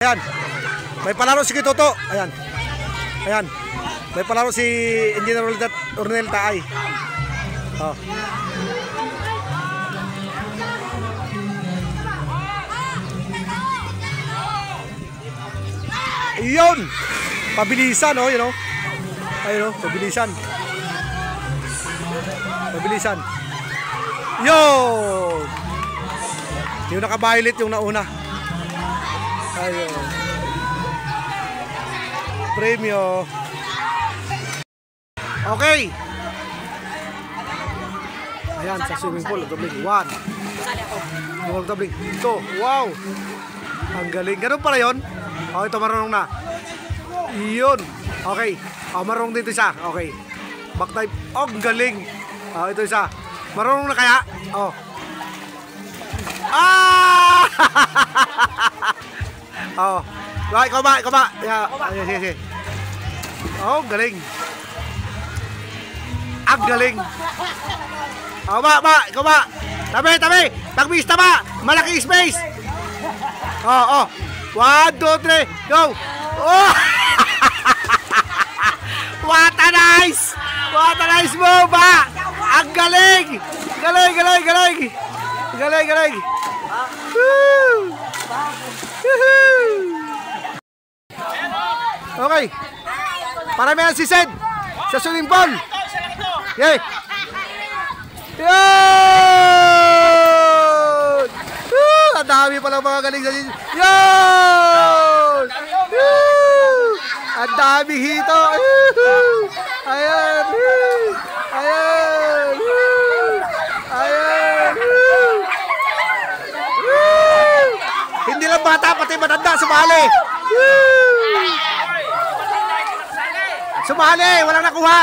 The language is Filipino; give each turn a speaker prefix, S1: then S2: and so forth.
S1: Ayan. May palaro si Kitoto. Ayan. Ayan. May palaro si Engineer Ornel Taay. Oh. Iyon. Pabilisan, oh, you know. Ayun, oh, pabilisan. Pabilisan. Yun. Yung naka-violet yung nauna. Ayun. Premyo. Okay. Ayan, sa swimming pool. Tabling 1. Tabling 2. Wow. Ang galing. Ganun pala yun. Oh, ito marunong na. Yun. Okay. Oh, marunong dito isa. Okay. Back dive. Oh, ang galing. Oh, ito isa. Marunong na kaya? Oh. Ah! Oh. Right, ikaw ba? Ikaw ba? Yeah. Sige. Oh, galing. Ang galing. Oh, ba? Ikaw ba? Tabi. Tagbista ba? Malaki space. Oh. 1, 2, 3. Go. Oh! What a nice move, ba? Ang galing. Galing. Woo! Okay. Parami ang si Sed sa swimming pool. Yay! Yun! Ang dami palang mga galing sa swimming. Yun! Ang dami hito. Ayan. Hindi lang bata, pati matanda sumali. Sumali, walang nakuha.